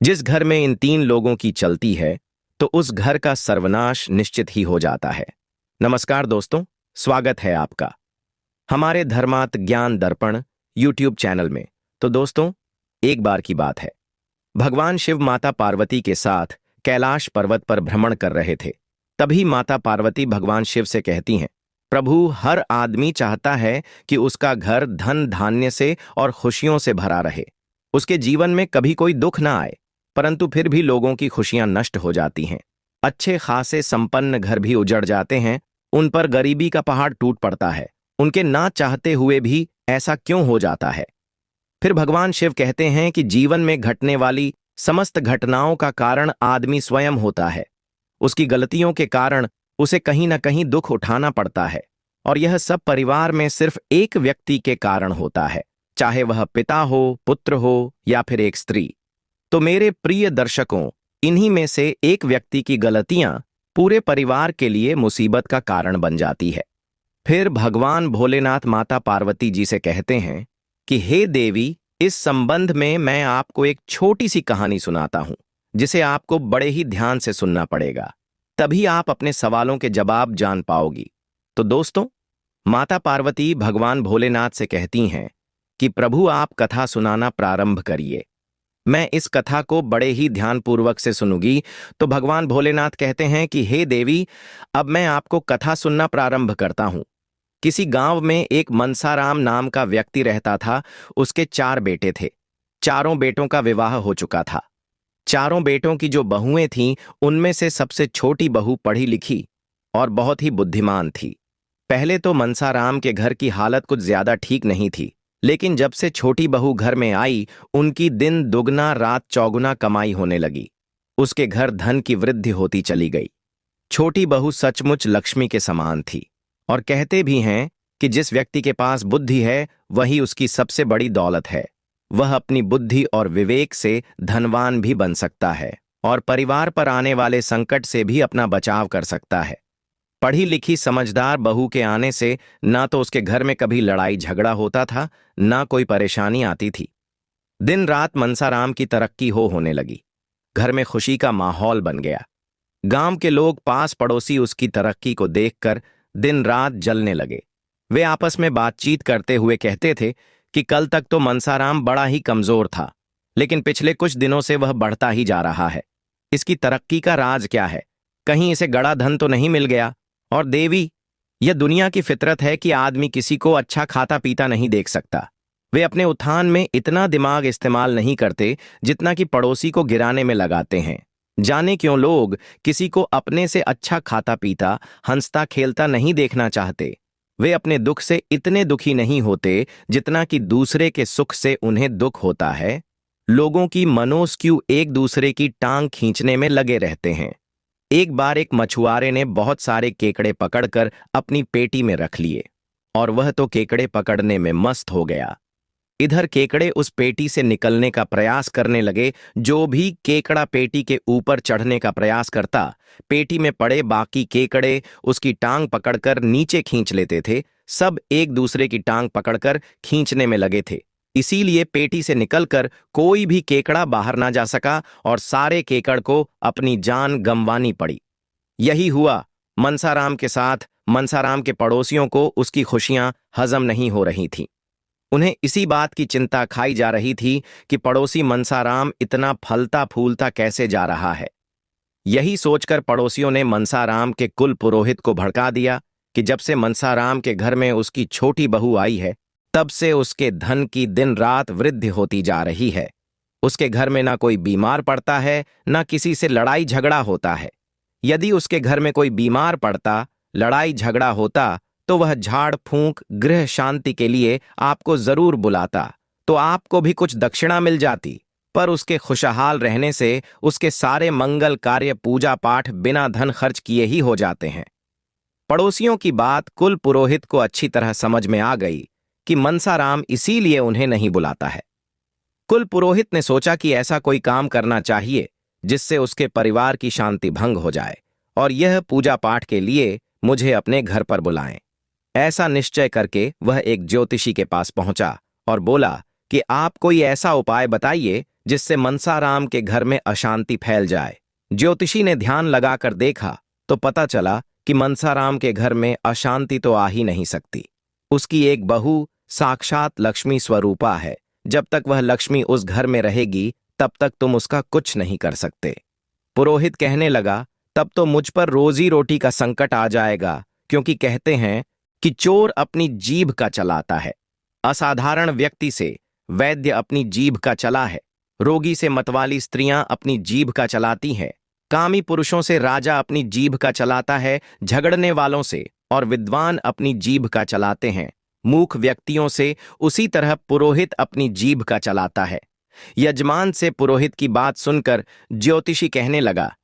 जिस घर में इन तीन लोगों की चलती है तो उस घर का सर्वनाश निश्चित ही हो जाता है। नमस्कार दोस्तों, स्वागत है आपका हमारे धर्मार्थ ज्ञान दर्पण यूट्यूब चैनल में। तो दोस्तों, एक बार की बात है, भगवान शिव माता पार्वती के साथ कैलाश पर्वत पर भ्रमण कर रहे थे। तभी माता पार्वती भगवान शिव से कहती हैं, प्रभु, हर आदमी चाहता है कि उसका घर धन धान्य से और खुशियों से भरा रहे, उसके जीवन में कभी कोई दुख ना आए, परंतु फिर भी लोगों की खुशियां नष्ट हो जाती हैं। अच्छे खासे संपन्न घर भी उजड़ जाते हैं, उन पर गरीबी का पहाड़ टूट पड़ता है। उनके ना चाहते हुए भी ऐसा क्यों हो जाता है? फिर भगवान शिव कहते हैं कि जीवन में घटने वाली समस्त घटनाओं का कारण आदमी स्वयं होता है। उसकी गलतियों के कारण उसे कहीं ना कहीं दुख उठाना पड़ता है, और यह सब परिवार में सिर्फ एक व्यक्ति के कारण होता है, चाहे वह पिता हो, पुत्र हो या फिर एक स्त्री। तो मेरे प्रिय दर्शकों, इन्हीं में से एक व्यक्ति की गलतियां पूरे परिवार के लिए मुसीबत का कारण बन जाती है। फिर भगवान भोलेनाथ माता पार्वती जी से कहते हैं कि हे देवी, इस संबंध में मैं आपको एक छोटी सी कहानी सुनाता हूं, जिसे आपको बड़े ही ध्यान से सुनना पड़ेगा, तभी आप अपने सवालों के जवाब जान पाओगी। तो दोस्तों, माता पार्वती भगवान भोलेनाथ से कहती हैं कि प्रभु, आप कथा सुनाना प्रारंभ करिए, मैं इस कथा को बड़े ही ध्यानपूर्वक से सुनूंगी। तो भगवान भोलेनाथ कहते हैं कि हे देवी, अब मैं आपको कथा सुनना प्रारंभ करता हूं। किसी गांव में एक मनसाराम नाम का व्यक्ति रहता था। उसके 4 बेटे थे। चारों बेटों का विवाह हो चुका था। चारों बेटों की जो बहुएं थीं, उनमें से सबसे छोटी बहू पढ़ी लिखी और बहुत ही बुद्धिमान थी। पहले तो मनसाराम के घर की हालत कुछ ज्यादा ठीक नहीं थी, लेकिन जब से छोटी बहू घर में आई, उनकी दिन दुगना रात चौगुना कमाई होने लगी। उसके घर धन की वृद्धि होती चली गई। छोटी बहू सचमुच लक्ष्मी के समान थी, और कहते भी हैं कि जिस व्यक्ति के पास बुद्धि है वही उसकी सबसे बड़ी दौलत है। वह अपनी बुद्धि और विवेक से धनवान भी बन सकता है और परिवार पर आने वाले संकट से भी अपना बचाव कर सकता है। पढ़ी लिखी समझदार बहू के आने से ना तो उसके घर में कभी लड़ाई झगड़ा होता था, ना कोई परेशानी आती थी। दिन रात मनसाराम की तरक्की होने लगी। घर में खुशी का माहौल बन गया। गांव के लोग, पास पड़ोसी उसकी तरक्की को देखकर दिन रात जलने लगे। वे आपस में बातचीत करते हुए कहते थे कि कल तक तो मनसाराम बड़ा ही कमजोर था, लेकिन पिछले कुछ दिनों से वह बढ़ता ही जा रहा है। इसकी तरक्की का राज क्या है? कहीं इसे गड़ा धन तो नहीं मिल गया? और देवी, यह दुनिया की फितरत है कि आदमी किसी को अच्छा खाता पीता नहीं देख सकता। वे अपने उत्थान में इतना दिमाग इस्तेमाल नहीं करते जितना कि पड़ोसी को गिराने में लगाते हैं। जाने क्यों लोग किसी को अपने से अच्छा खाता पीता, हंसता खेलता नहीं देखना चाहते। वे अपने दुख से इतने दुखी नहीं होते जितना कि दूसरे के सुख से उन्हें दुख होता है। लोगों की मनोस्क्यू एक दूसरे की टांग खींचने में लगे रहते हैं। एक बार एक मछुआरे ने बहुत सारे केकड़े पकड़कर अपनी पेटी में रख लिए, और वह तो केकड़े पकड़ने में मस्त हो गया। इधर केकड़े उस पेटी से निकलने का प्रयास करने लगे। जो भी केकड़ा पेटी के ऊपर चढ़ने का प्रयास करता, पेटी में पड़े बाकी केकड़े उसकी टांग पकड़कर नीचे खींच लेते थे। सब एक दूसरे की टांग पकड़कर खींचने में लगे थे। इसीलिए पेटी से निकलकर कोई भी केकड़ा बाहर ना जा सका और सारे केकड़ को अपनी जान गंवानी पड़ी। यही हुआ मनसाराम के साथ। मनसाराम के पड़ोसियों को उसकी खुशियां हजम नहीं हो रही थीं। उन्हें इसी बात की चिंता खाई जा रही थी कि पड़ोसी मनसाराम इतना फलता फूलता कैसे जा रहा है। यही सोचकर पड़ोसियों ने मनसाराम के कुल पुरोहित को भड़का दिया कि जब से मनसाराम के घर में उसकी छोटी बहू आई है, तब से उसके धन की दिन रात वृद्धि होती जा रही है। उसके घर में ना कोई बीमार पड़ता है, ना किसी से लड़ाई झगड़ा होता है। यदि उसके घर में कोई बीमार पड़ता, लड़ाई झगड़ा होता, तो वह झाड़ फूंक गृह शांति के लिए आपको जरूर बुलाता, तो आपको भी कुछ दक्षिणा मिल जाती। पर उसके खुशहाल रहने से उसके सारे मंगल कार्य, पूजा पाठ बिना धन खर्च किए ही हो जाते हैं। पड़ोसियों की बात कुल पुरोहित को अच्छी तरह समझ में आ गई कि मनसाराम इसीलिए उन्हें नहीं बुलाता है। कुल पुरोहित ने सोचा कि ऐसा कोई काम करना चाहिए जिससे उसके परिवार की शांति भंग हो जाए, और यह पूजा पाठ के लिए मुझे अपने घर पर बुलाएं। ऐसा निश्चय करके वह एक ज्योतिषी के पास पहुंचा और बोला कि आप कोई ऐसा उपाय बताइए जिससे मनसाराम के घर में अशांति फैल जाए। ज्योतिषी ने ध्यान लगाकर देखा तो पता चला कि मनसाराम के घर में अशांति तो आ ही नहीं सकती। उसकी एक बहू साक्षात लक्ष्मी स्वरूपा है। जब तक वह लक्ष्मी उस घर में रहेगी तब तक तुम उसका कुछ नहीं कर सकते। पुरोहित कहने लगा, तब तो मुझ पर रोजी रोटी का संकट आ जाएगा, क्योंकि कहते हैं कि चोर अपनी जीभ का चलाता है। असाधारण व्यक्ति से वैद्य अपनी जीभ का चला है, रोगी से मतवाली स्त्रियां अपनी जीभ का चलाती हैं, कामी पुरुषों से राजा अपनी जीभ का चलाता है, झगड़ने वालों से और विद्वान अपनी जीभ का चलाते हैं, मूर्ख व्यक्तियों से उसी तरह पुरोहित अपनी जीभ का चलाता है। यजमान से पुरोहित की बात सुनकर ज्योतिषी कहने लगा,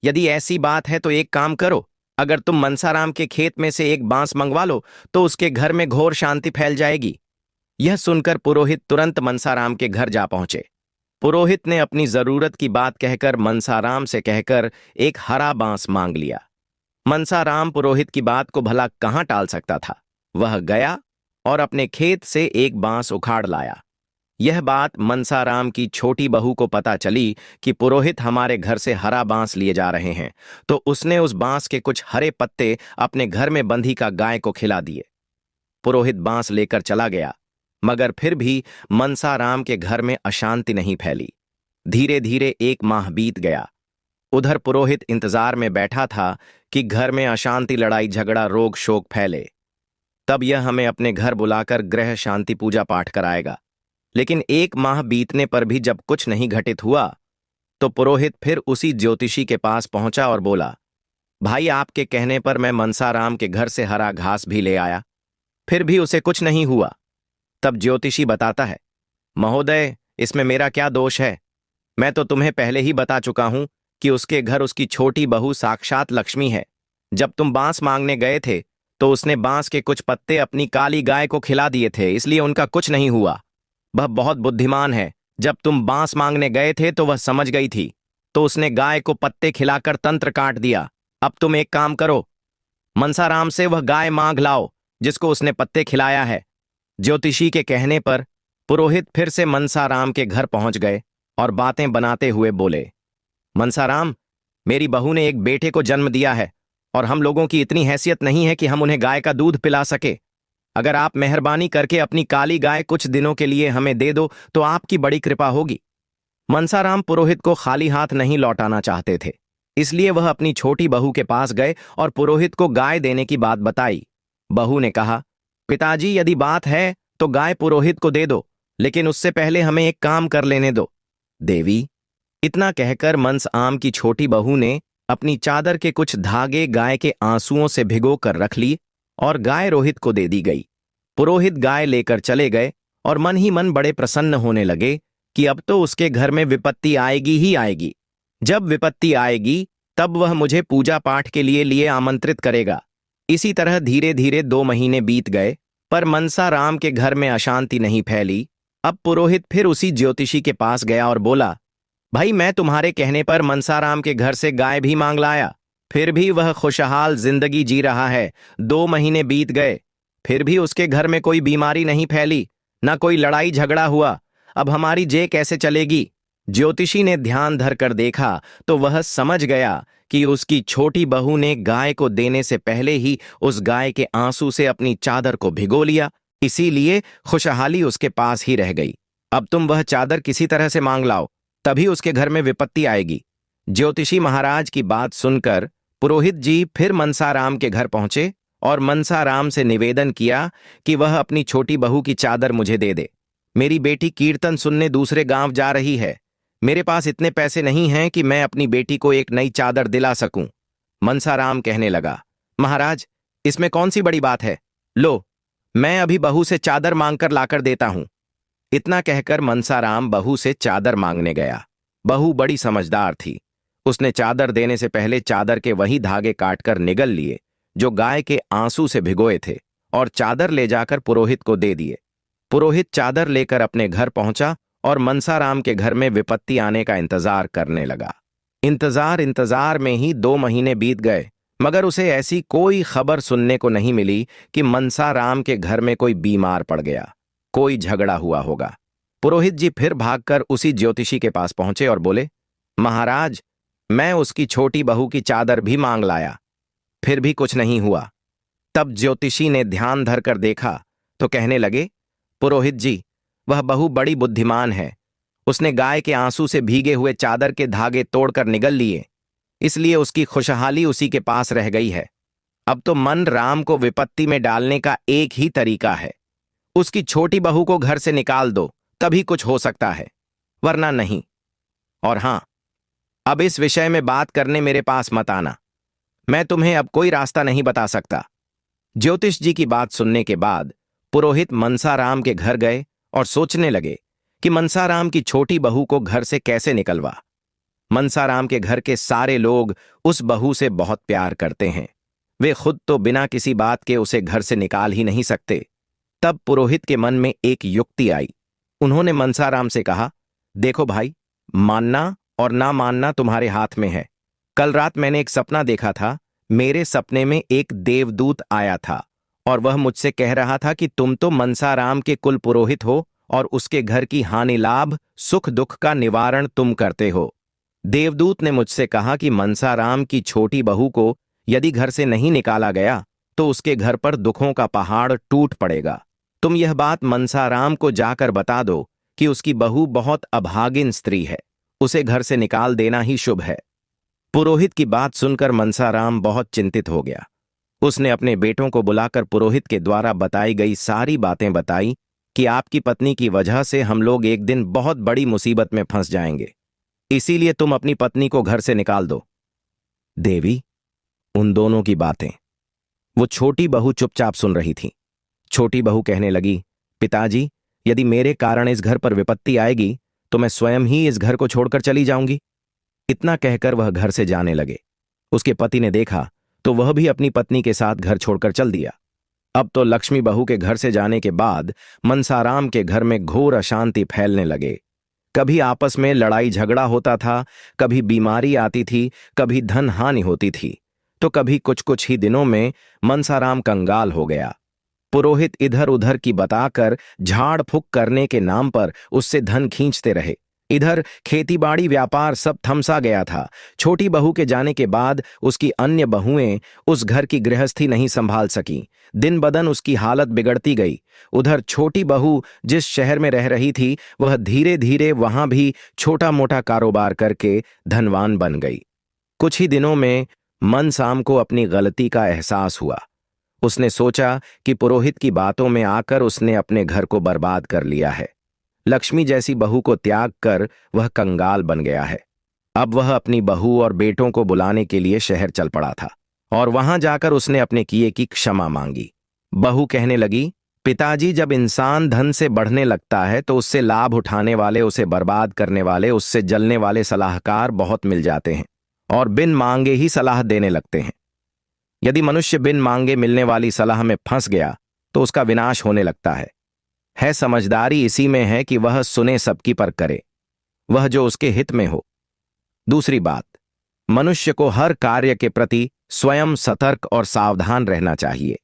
यदि ऐसी बात है तो एक काम करो, अगर तुम मनसाराम के खेत में से एक बांस मंगवा लो तो उसके घर में घोर शांति फैल जाएगी। यह सुनकर पुरोहित तुरंत मनसाराम के घर जा पहुंचे। पुरोहित ने अपनी जरूरत की बात कहकर मनसाराम से कहकर एक हरा बांस मांग लिया। मनसाराम पुरोहित की बात को भला कहाँ टाल सकता था। वह गया और अपने खेत से एक बांस उखाड़ लाया। यह बात मनसाराम की छोटी बहू को पता चली कि पुरोहित हमारे घर से हरा बांस लिए जा रहे हैं, तो उसने उस बांस के कुछ हरे पत्ते अपने घर में बंधी का गाय को खिला दिए। पुरोहित बांस लेकर चला गया, मगर फिर भी मनसाराम के घर में अशांति नहीं फैली। धीरे धीरे एक माह बीत गया। उधर पुरोहित इंतजार में बैठा था कि घर में अशांति, लड़ाई झगड़ा, रोग शोक फैले। तब यह हमें अपने घर बुलाकर ग्रह शांति पूजा पाठ कराएगा। लेकिन एक माह बीतने पर भी जब कुछ नहीं घटित हुआ तो पुरोहित फिर उसी ज्योतिषी के पास पहुंचा और बोला, भाई, आपके कहने पर मैं मनसाराम के घर से हरा घास भी ले आया, फिर भी उसे कुछ नहीं हुआ। तब ज्योतिषी बताता है, महोदय, इसमें मेरा क्या दोष है? मैं तो तुम्हें पहले ही बता चुका हूं कि उसके घर उसकी छोटी बहू साक्षात लक्ष्मी है। जब तुम बांस मांगने गए थे तो उसने बांस के कुछ पत्ते अपनी काली गाय को खिला दिए थे, इसलिए उनका कुछ नहीं हुआ। वह बहुत बुद्धिमान है। जब तुम बांस मांगने गए थे तो वह समझ गई थी, तो उसने गाय को पत्ते खिलाकर तंत्र काट दिया। अब तुम एक काम करो, मनसाराम से वह गाय मांग लाओ जिसको उसने पत्ते खिलाया है। ज्योतिषी के कहने पर पुरोहित फिर से मनसाराम के घर पहुंच गए और बातें बनाते हुए बोले, मनसाराम, मेरी बहू ने एक बेटे को जन्म दिया है और हम लोगों की इतनी हैसियत नहीं है कि हम उन्हें गाय का दूध पिला सके। अगर आप मेहरबानी करके अपनी काली गाय कुछ दिनों के लिए हमें दे दो तो आपकी बड़ी कृपा होगी। मनसाराम पुरोहित को खाली हाथ नहीं लौटाना चाहते थे, इसलिए वह अपनी छोटी बहू के पास गए और पुरोहित को गाय देने की बात बताई। बहू ने कहा, पिताजी, यदि बात है तो गाय पुरोहित को दे दो, लेकिन उससे पहले हमें एक काम कर लेने दो। देवी, इतना कहकर मनसाराम की छोटी बहू ने अपनी चादर के कुछ धागे गाय के आंसुओं से भिगो कर रख ली और गाय रोहित को दे दी गई। पुरोहित गाय लेकर चले गए और मन ही मन बड़े प्रसन्न होने लगे कि अब तो उसके घर में विपत्ति आएगी ही आएगी। जब विपत्ति आएगी तब वह मुझे पूजा पाठ के लिए आमंत्रित करेगा। इसी तरह धीरे धीरे 2 महीने बीत गए, पर मनसाराम के घर में अशांति नहीं फैली। अब पुरोहित फिर उसी ज्योतिषी के पास गया और बोला, भाई, मैं तुम्हारे कहने पर मनसाराम के घर से गाय भी मांग लाया, फिर भी वह खुशहाल जिंदगी जी रहा है। 2 महीने बीत गए, फिर भी उसके घर में कोई बीमारी नहीं फैली, ना कोई लड़ाई झगड़ा हुआ। अब हमारी जे कैसे चलेगी? ज्योतिषी ने ध्यान धरकर देखा तो वह समझ गया कि उसकी छोटी बहू ने गाय को देने से पहले ही उस गाय के आंसू से अपनी चादर को भिगो लिया, इसीलिए खुशहाली उसके पास ही रह गई। अब तुम वह चादर किसी तरह से मांग लाओ, तभी उसके घर में विपत्ति आएगी। ज्योतिषी महाराज की बात सुनकर पुरोहित जी फिर मनसाराम के घर पहुंचे और मनसाराम से निवेदन किया कि वह अपनी छोटी बहू की चादर मुझे दे दे। मेरी बेटी कीर्तन सुनने दूसरे गांव जा रही है। मेरे पास इतने पैसे नहीं हैं कि मैं अपनी बेटी को एक नई चादर दिला सकूं। मनसाराम कहने लगा, महाराज, इसमें कौन सी बड़ी बात है? लो, मैं अभी बहू से चादर मांगकर लाकर देता हूं। इतना कहकर मनसाराम बहू से चादर मांगने गया। बहू बड़ी समझदार थी। उसने चादर देने से पहले चादर के वही धागे काटकर निगल लिए जो गाय के आंसू से भिगोए थे और चादर ले जाकर पुरोहित को दे दिए। पुरोहित चादर लेकर अपने घर पहुंचा और मनसाराम के घर में विपत्ति आने का इंतजार करने लगा। इंतजार में ही 2 महीने बीत गए, मगर उसे ऐसी कोई खबर सुनने को नहीं मिली कि मनसाराम के घर में कोई बीमार पड़ गया, कोई झगड़ा हुआ होगा। पुरोहित जी फिर भागकर उसी ज्योतिषी के पास पहुंचे और बोले, महाराज, मैं उसकी छोटी बहू की चादर भी मांग लाया, फिर भी कुछ नहीं हुआ। तब ज्योतिषी ने ध्यान धरकर देखा तो कहने लगे, पुरोहित जी, वह बहू बड़ी बुद्धिमान है। उसने गाय के आंसू से भीगे हुए चादर के धागे तोड़कर निगल लिए, इसलिए उसकी खुशहाली उसी के पास रह गई है। अब तो मन राम को विपत्ति में डालने का एक ही तरीका है, उसकी छोटी बहू को घर से निकाल दो, तभी कुछ हो सकता है, वरना नहीं। और हां, अब इस विषय में बात करने मेरे पास मत आना, मैं तुम्हें अब कोई रास्ता नहीं बता सकता। ज्योतिष जी की बात सुनने के बाद पुरोहित मनसाराम के घर गए और सोचने लगे कि मनसाराम की छोटी बहू को घर से कैसे निकलवा। मनसाराम के घर के सारे लोग उस बहू से बहुत प्यार करते हैं, वे खुद तो बिना किसी बात के उसे घर से निकाल ही नहीं सकते। तब पुरोहित के मन में एक युक्ति आई। उन्होंने मनसाराम से कहा, देखो भाई, मानना और ना मानना तुम्हारे हाथ में है। कल रात मैंने एक सपना देखा था। मेरे सपने में एक देवदूत आया था और वह मुझसे कह रहा था कि तुम तो मनसाराम के कुल पुरोहित हो और उसके घर की हानि लाभ सुख दुख का निवारण तुम करते हो। देवदूत ने मुझसे कहा कि मनसाराम की छोटी बहू को यदि घर से नहीं निकाला गया तो उसके घर पर दुखों का पहाड़ टूट पड़ेगा। तुम यह बात मनसाराम को जाकर बता दो कि उसकी बहू बहुत अभागिन स्त्री है, उसे घर से निकाल देना ही शुभ है। पुरोहित की बात सुनकर मनसाराम बहुत चिंतित हो गया। उसने अपने बेटों को बुलाकर पुरोहित के द्वारा बताई गई सारी बातें बताई कि आपकी पत्नी की वजह से हम लोग एक दिन बहुत बड़ी मुसीबत में फंस जाएंगे, इसीलिए तुम अपनी पत्नी को घर से निकाल दो। देवी, उन दोनों की बातें वो छोटी बहू चुपचाप सुन रही थी। छोटी बहू कहने लगी, पिताजी, यदि मेरे कारण इस घर पर विपत्ति आएगी तो मैं स्वयं ही इस घर को छोड़कर चली जाऊंगी। इतना कहकर वह घर से जाने लगे। उसके पति ने देखा तो वह भी अपनी पत्नी के साथ घर छोड़कर चल दिया। अब तो लक्ष्मी बहू के घर से जाने के बाद मनसाराम के घर में घोर अशांति फैलने लगे। कभी आपस में लड़ाई झगड़ा होता था, कभी बीमारी आती थी, कभी धन हानि होती थी, तो कभी कुछ कुछ ही दिनों में मनसाराम कंगाल हो गया। पुरोहित इधर उधर की बताकर झाड़ फूक करने के नाम पर उससे धन खींचते रहे। इधर खेतीबाड़ी व्यापार सब थमसा गया था। छोटी बहू के जाने के बाद उसकी अन्य बहुएं उस घर की गृहस्थी नहीं संभाल सकीं। दिन बदन उसकी हालत बिगड़ती गई। उधर छोटी बहू जिस शहर में रह रही थी वह धीरे धीरे वहां भी छोटा मोटा कारोबार करके धनवान बन गई। कुछ ही दिनों में मनसाम को अपनी गलती का एहसास हुआ। उसने सोचा कि पुरोहित की बातों में आकर उसने अपने घर को बर्बाद कर लिया है। लक्ष्मी जैसी बहू को त्याग कर वह कंगाल बन गया है। अब वह अपनी बहू और बेटों को बुलाने के लिए शहर चल पड़ा था और वहां जाकर उसने अपने किए की क्षमा मांगी। बहू कहने लगी, पिताजी, जब इंसान धन से बढ़ने लगता है तो उससे लाभ उठाने वाले, उसे बर्बाद करने वाले, उससे जलने वाले सलाहकार बहुत मिल जाते हैं और बिन मांगे ही सलाह देने लगते हैं। यदि मनुष्य बिन मांगे मिलने वाली सलाह में फंस गया तो उसका विनाश होने लगता है समझदारी इसी में है कि वह सुने सबकी पर करे, वह जो उसके हित में हो। दूसरी बात, मनुष्य को हर कार्य के प्रति स्वयं सतर्क और सावधान रहना चाहिए।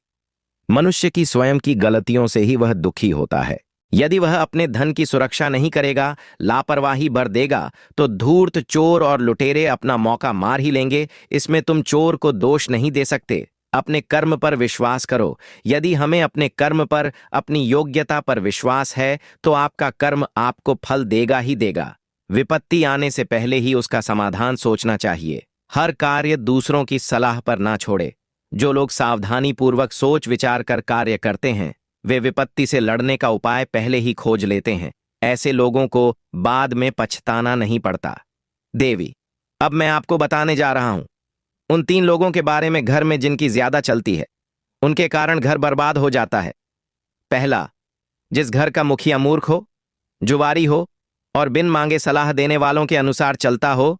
मनुष्य की स्वयं की गलतियों से ही वह दुखी होता है। यदि वह अपने धन की सुरक्षा नहीं करेगा, लापरवाही बरतेगा, तो धूर्त चोर और लुटेरे अपना मौका मार ही लेंगे। इसमें तुम चोर को दोष नहीं दे सकते। अपने कर्म पर विश्वास करो। यदि हमें अपने कर्म पर, अपनी योग्यता पर विश्वास है तो आपका कर्म आपको फल देगा ही देगा। विपत्ति आने से पहले ही उसका समाधान सोचना चाहिए। हर कार्य दूसरों की सलाह पर ना छोड़े। जो लोग सावधानी पूर्वक सोच विचार कर कार्य करते हैं वे विपत्ति से लड़ने का उपाय पहले ही खोज लेते हैं। ऐसे लोगों को बाद में पछताना नहीं पड़ता। देवी, अब मैं आपको बताने जा रहा हूं उन 3 लोगों के बारे में घर में जिनकी ज्यादा चलती है, उनके कारण घर बर्बाद हो जाता है। पहला, जिस घर का मुखिया मूर्ख हो, जुवारी हो और बिन मांगे सलाह देने वालों के अनुसार चलता हो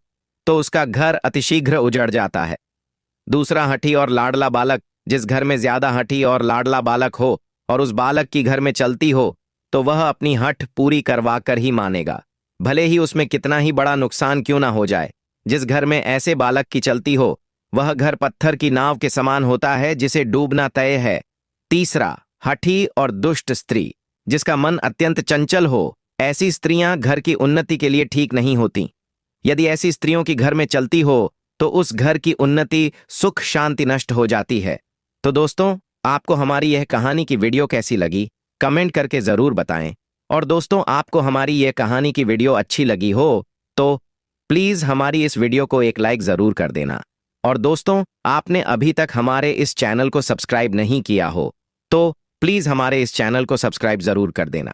तो उसका घर अतिशीघ्र उजड़ जाता है। दूसरा, हठी और लाडला बालक, जिस घर में ज्यादा हठी और लाडला बालक हो और उस बालक की घर में चलती हो तो वह अपनी हठ पूरी करवाकर ही मानेगा, भले ही उसमें कितना ही बड़ा नुकसान क्यों ना हो जाए। जिस घर में ऐसे बालक की चलती हो वह घर पत्थर की नाव के समान होता है जिसे डूबना तय है। तीसरा, हठी और दुष्ट स्त्री, जिसका मन अत्यंत चंचल हो ऐसी स्त्रियां घर की उन्नति के लिए ठीक नहीं होती। यदि ऐसी स्त्रियों की घर में चलती हो तो उस घर की उन्नति, सुख, शांति नष्ट हो जाती है। तो दोस्तों, आपको हमारी यह कहानी की वीडियो कैसी लगी, कमेंट करके जरूर बताएं। और दोस्तों, आपको हमारी यह कहानी की वीडियो अच्छी लगी हो तो प्लीज हमारी इस वीडियो को एक लाइक जरूर कर देना। और दोस्तों, आपने अभी तक हमारे इस चैनल को सब्सक्राइब नहीं किया हो तो प्लीज हमारे इस चैनल को सब्सक्राइब जरूर कर देना,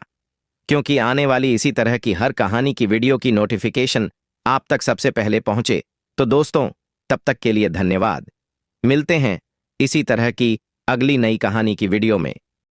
क्योंकि आने वाली इसी तरह की हर कहानी की वीडियो की नोटिफिकेशन आप तक सबसे पहले पहुंचे। तो दोस्तों, तब तक के लिए धन्यवाद। मिलते हैं इसी तरह की अगली नई कहानी की वीडियो में।